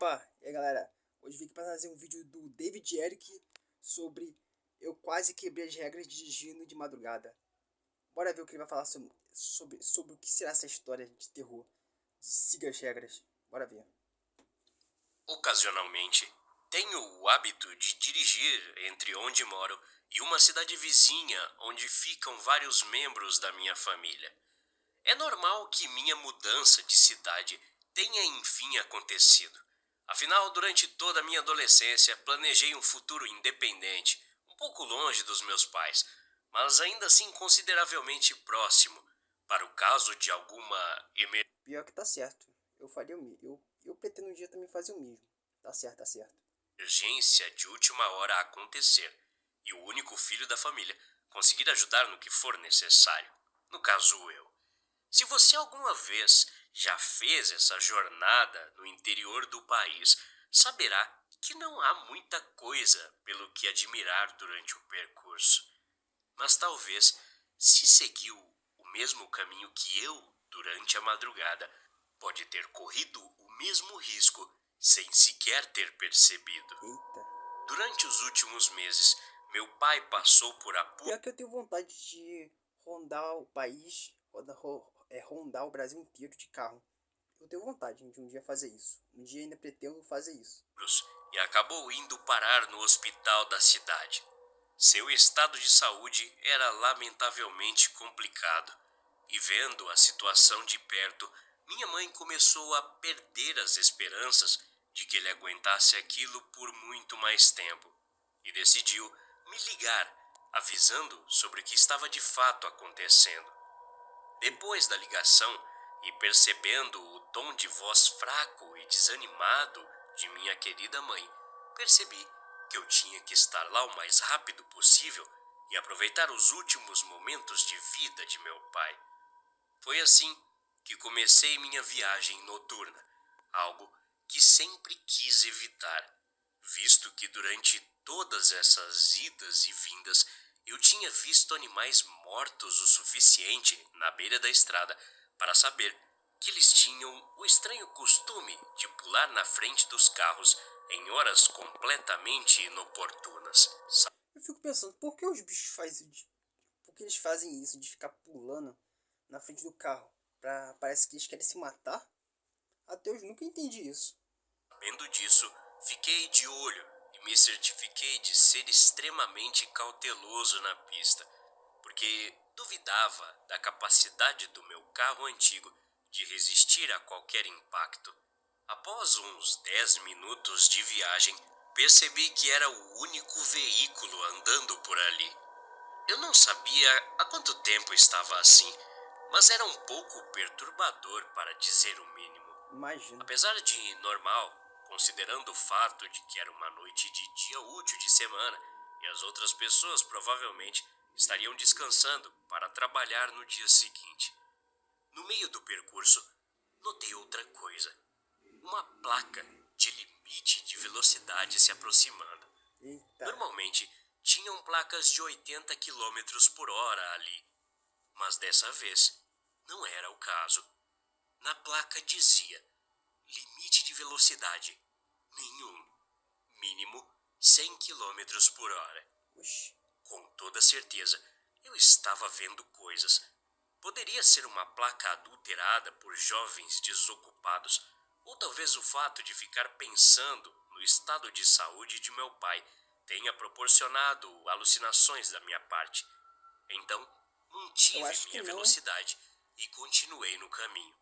Opa, e aí galera, hoje vim aqui para trazer um vídeo do David Eric sobre eu quase quebrei as regras dirigindo de madrugada. Bora ver o que ele vai falar sobre o que será essa história de terror, de siga as regras. Bora ver. Ocasionalmente, tenho o hábito de dirigir entre onde moro e uma cidade vizinha onde ficam vários membros da minha família. É normal que minha mudança de cidade tenha enfim acontecido. Afinal, durante toda a minha adolescência, planejei um futuro independente, um pouco longe dos meus pais, mas ainda assim consideravelmente próximo, para o caso de alguma Pior que tá certo, eu faria o mesmo, eu pretendo um dia também fazer o mesmo. Tá certo, tá certo. emergência de última hora a acontecer e o único filho da família conseguir ajudar no que for necessário. No caso, eu. Se você alguma vez já fez essa jornada no interior do país, saberá que não há muita coisa pelo que admirar durante o percurso. Mas talvez, se seguiu o mesmo caminho que eu durante a madrugada, pode ter corrido o mesmo risco sem sequer ter percebido. Eita. Durante os últimos meses, meu pai passou por apuros. Pior que eu tenho vontade de rondar o país, rondar o Brasil inteiro de carro. Eu tenho vontade de um dia fazer isso. Um dia ainda pretendo fazer isso. E acabou indo parar no hospital da cidade. Seu estado de saúde era lamentavelmente complicado, e vendo a situação de perto, minha mãe começou a perder as esperanças de que ele aguentasse aquilo por muito mais tempo, e decidiu me ligar, avisando sobre o que estava de fato acontecendo. Depois da ligação e percebendo o tom de voz fraco e desanimado de minha querida mãe, percebi que eu tinha que estar lá o mais rápido possível e aproveitar os últimos momentos de vida de meu pai. Foi assim que comecei minha viagem noturna, algo que sempre quis evitar, visto que durante todas essas idas e vindas eu tinha visto animais mortos o suficiente na beira da estrada para saber que eles tinham o estranho costume de pular na frente dos carros em horas completamente inoportunas. Eu fico pensando, por que os bichos fazem isso? Por que eles fazem isso de ficar pulando na frente do carro? Parece que eles querem se matar? Até hoje nunca entendi isso. Sabendo disso, fiquei de olho e me certifiquei de ser extremamente cauteloso na pista, porque duvidava da capacidade do meu carro antigo de resistir a qualquer impacto. Após uns 10 minutos de viagem, percebi que era o único veículo andando por ali. Eu não sabia há quanto tempo estava assim, mas era um pouco perturbador para dizer o mínimo. Imagino. Apesar de normal, considerando o fato de que era uma noite de dia útil de semana e as outras pessoas provavelmente estariam descansando para trabalhar no dia seguinte. No meio do percurso, notei outra coisa: uma placa de limite de velocidade se aproximando. Eita. Normalmente, tinham placas de 80 quilômetros por hora ali, mas dessa vez não era o caso. Na placa dizia: limite de velocidade nenhum, mínimo 100 quilômetros por hora. Oxi. Com toda certeza, eu estava vendo coisas. Poderia ser uma placa adulterada por jovens desocupados, ou talvez o fato de ficar pensando no estado de saúde de meu pai tenha proporcionado alucinações da minha parte. Então, Eu mantive acho que minha não, hein? velocidade e continuei no caminho.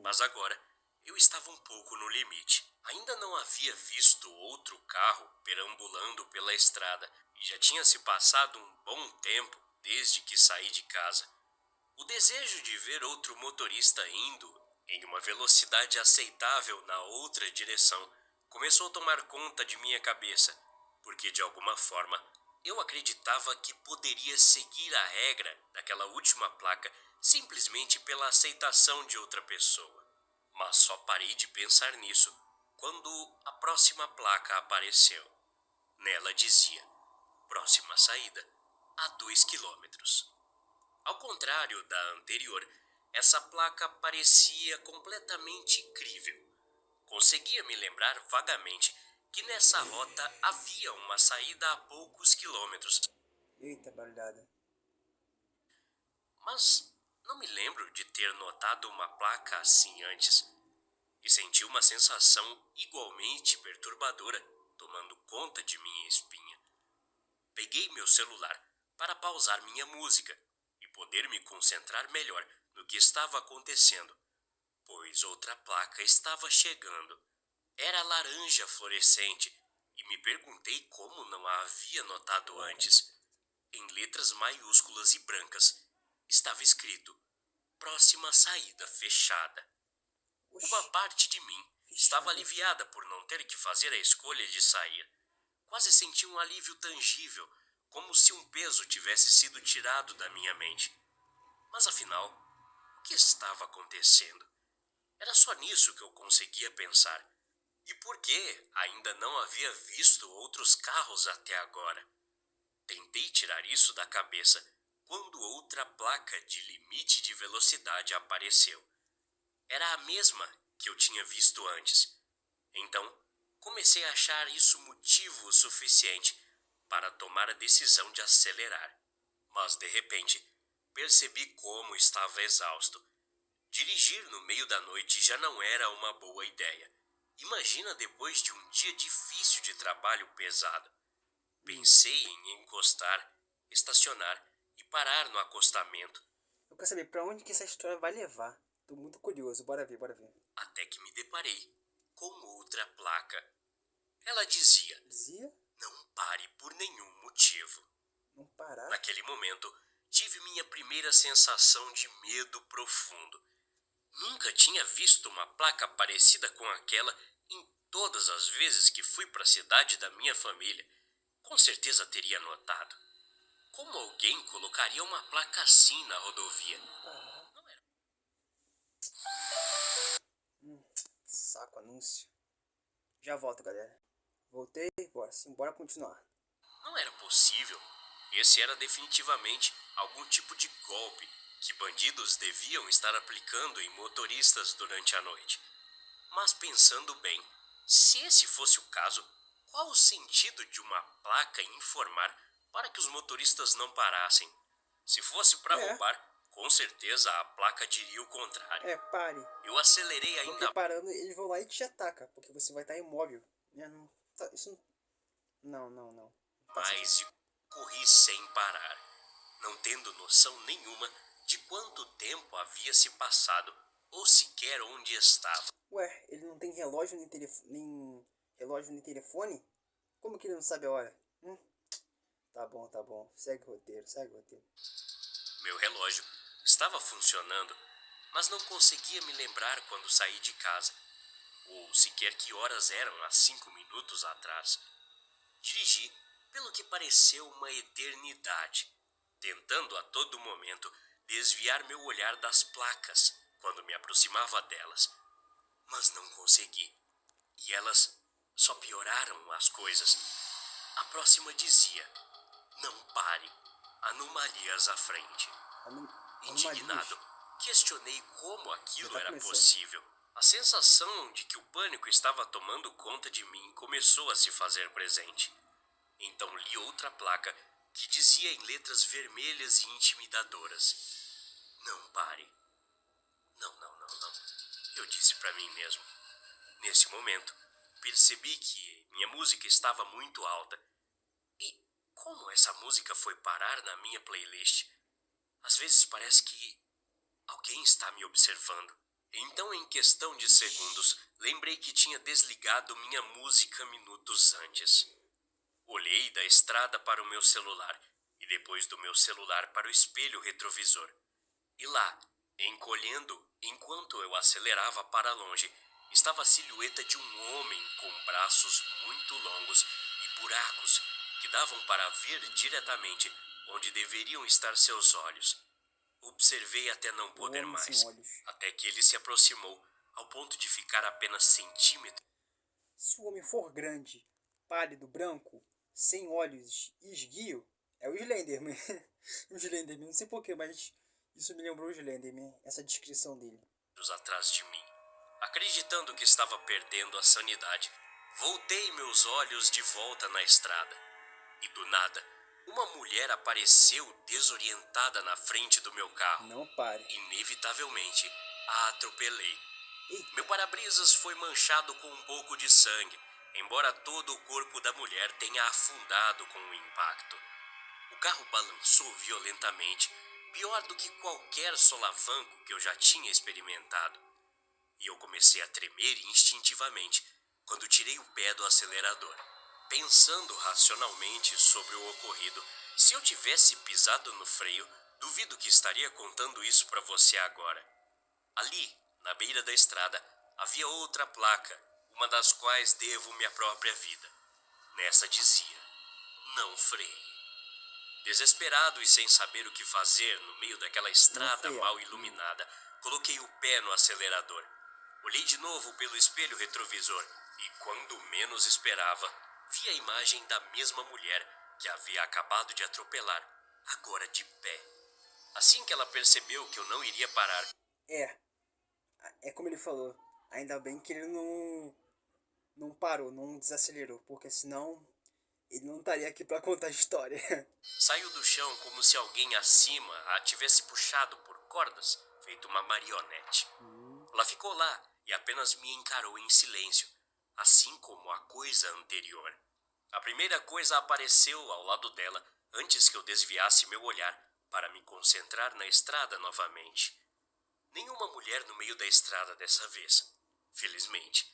Mas agora eu estava um pouco no limite. Ainda não havia visto outro carro perambulando pela estrada e já tinha se passado um bom tempo desde que saí de casa. O desejo de ver outro motorista indo em uma velocidade aceitável na outra direção começou a tomar conta de minha cabeça, porque de alguma forma eu acreditava que poderia seguir a regra daquela última placa simplesmente pela aceitação de outra pessoa. Mas só parei de pensar nisso quando a próxima placa apareceu. Nela dizia: próxima saída, a 2 quilômetros. Ao contrário da anterior, essa placa parecia completamente crível, Conseguia me lembrar vagamente que nessa rota havia uma saída a poucos quilômetros, Eita, barulhada. mas não me lembro de ter notado uma placa assim antes, e senti uma sensação igualmente perturbadora tomando conta de minha espinha. Peguei meu celular para pausar minha música e poder me concentrar melhor no que estava acontecendo, pois outra placa estava chegando. Era laranja fluorescente e me perguntei como não a havia notado antes. Em letras maiúsculas e brancas estava escrito: próxima saída fechada. Uma Oxi, parte de mim estava fechada. aliviada por não ter que fazer a escolha de sair. Quase senti um alívio tangível, como se um peso tivesse sido tirado da minha mente. Mas afinal, o que estava acontecendo? Era só nisso que eu conseguia pensar. E por que ainda não havia visto outros carros até agora? Tentei tirar isso da cabeça quando outra placa de limite de velocidade apareceu. Era a mesma que eu tinha visto antes. Então, comecei a achar isso motivo suficiente para tomar a decisão de acelerar. Mas, de repente, percebi como estava exausto. Dirigir no meio da noite já não era uma boa ideia. Imagina depois de um dia difícil de trabalho pesado. Pensei em encostar, estacionar e parar no acostamento, Eu quero saber pra onde que essa história vai levar. Tô muito curioso. Bora ver, bora ver. até que me deparei com outra placa. Ela dizia: Dizia? não pare por nenhum motivo. Não parar? Naquele momento, tive minha primeira sensação de medo profundo. Nunca tinha visto uma placa parecida com aquela em todas as vezes que fui para a cidade da minha família. Com certeza teria notado. Como alguém colocaria uma placa assim na rodovia? Parar. Não era, Saco, anúncio. Já volto, galera. Voltei, bora sim, bora continuar. não era possível. Esse era definitivamente algum tipo de golpe que bandidos deviam estar aplicando em motoristas durante a noite. Mas pensando bem, se esse fosse o caso, qual o sentido de uma placa informar para que os motoristas não parassem? Se fosse para É, roubar, com certeza a placa diria o contrário. pare. Eu acelerei Porque ainda parando, eles vão lá e te ataca. Porque você vai estar imóvel. Não, isso não. Não tá certo. mais e corri sem parar, não tendo noção nenhuma de quanto tempo havia se passado ou sequer onde estava. Ué, ele não tem relógio nem relógio nem telefone? Como que ele não sabe a hora? Tá bom, tá bom. Segue o roteiro, segue o roteiro. Meu relógio estava funcionando, mas não conseguia me lembrar quando saí de casa, ou sequer que horas eram há 5 minutos atrás. Dirigi pelo que pareceu uma eternidade, tentando a todo momento desviar meu olhar das placas quando me aproximava delas, mas não consegui. E elas só pioraram as coisas. A próxima dizia: não pare, anomalias à frente. Anomalias. Indignado, questionei como Já aquilo tá era começando. possível. A sensação de que o pânico estava tomando conta de mim começou a se fazer presente. Então li outra placa que dizia em letras vermelhas e intimidadoras: não pare. Não. Eu disse para mim mesmo. Nesse momento, percebi que minha música estava muito alta. E como essa música foi parar na minha playlist? Às vezes parece que alguém está me observando. Então, em questão de segundos, lembrei que tinha desligado minha música minutos antes. Olhei da estrada para o meu celular e depois do meu celular para o espelho retrovisor. E lá, encolhendo enquanto eu acelerava para longe, estava a silhueta de um homem com braços muito longos e buracos que davam para ver diretamente onde deveriam estar seus olhos. Observei até não O poder homem sem mais, olhos. até que ele se aproximou ao ponto de ficar apenas centímetros. Se o homem for grande, pálido, branco, sem olhos e esguio, é o Slenderman. O Slenderman, não sei porquê, mas isso me lembrou o Slenderman, essa descrição dele. Atrás de mim. Acreditando que estava perdendo a sanidade, voltei meus olhos de volta na estrada. E do nada, uma mulher apareceu desorientada na frente do meu carro. Não pare. Inevitavelmente, a atropelei. Eita. Meu para-brisas foi manchado com um pouco de sangue, embora todo o corpo da mulher tenha afundado com o impacto. O carro balançou violentamente, pior do que qualquer solavanco que eu já tinha experimentado. E eu comecei a tremer instintivamente quando tirei o pé do acelerador. Pensando racionalmente sobre o ocorrido, se eu tivesse pisado no freio, duvido que estaria contando isso para você agora. Ali, na beira da estrada, havia outra placa, uma das quais devo minha própria vida. Nessa dizia: não freie. Desesperado e sem saber o que fazer no meio daquela estrada mal iluminada, coloquei o pé no acelerador. Olhei de novo pelo espelho retrovisor e, quando menos esperava, vi a imagem da mesma mulher que havia acabado de atropelar, agora de pé. Assim que ela percebeu que eu não iria parar... É como ele falou. Ainda bem que ele não parou, não desacelerou, porque senão ele não estaria aqui pra contar a história. Saiu do chão como se alguém acima a tivesse puxado por cordas, feito uma marionete. Ela ficou lá e apenas me encarou em silêncio, assim como a coisa anterior. A primeira coisa apareceu ao lado dela antes que eu desviasse meu olhar para me concentrar na estrada novamente. Nenhuma mulher no meio da estrada dessa vez. Felizmente,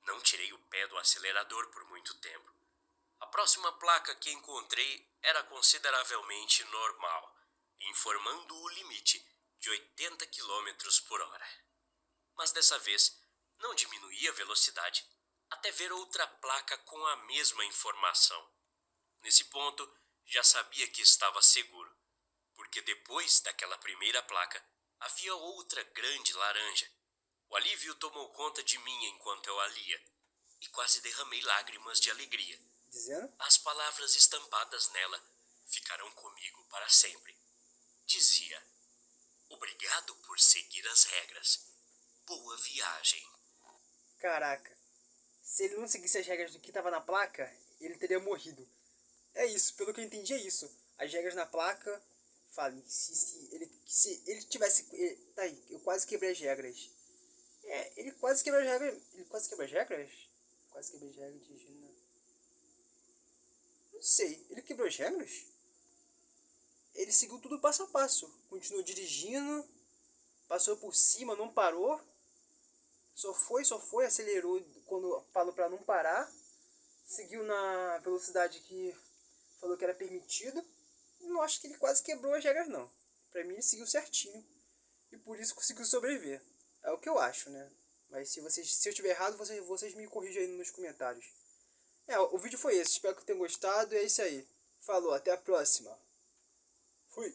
não tirei o pé do acelerador por muito tempo. A próxima placa que encontrei era consideravelmente normal, informando o limite de 80 km por hora. Mas dessa vez, não diminuí a velocidade até ver outra placa com a mesma informação. Nesse ponto, já sabia que estava seguro, porque depois daquela primeira placa, havia outra grande laranja. O alívio tomou conta de mim enquanto eu a lia, e quase derramei lágrimas de alegria. Dizendo? As palavras estampadas nela ficarão comigo para sempre. Dizia: obrigado por seguir as regras. Boa viagem. Caraca. Se ele não seguisse as regras do que tava na placa, ele teria morrido. É isso, pelo que eu entendi é isso. As regras na placa falam, se ele tivesse... tá aí, eu quase quebrei as regras. Ele quase quebrou as regras. Ele quase quebrou as regras? Quase quebrei as regras dirigindo. Não sei, ele quebrou as regras? Ele seguiu tudo passo a passo. Continuou dirigindo, passou por cima, não parou. Só foi, acelerou quando falou pra não parar. Seguiu na velocidade que falou que era permitido. Não acho que ele quase quebrou as regras, não. Pra mim ele seguiu certinho. E por isso conseguiu sobreviver. É o que eu acho, né? Mas se eu estiver errado, vocês me corrijam aí nos comentários. O vídeo foi esse. Espero que tenham gostado. E é isso aí. Falou, até a próxima. Fui.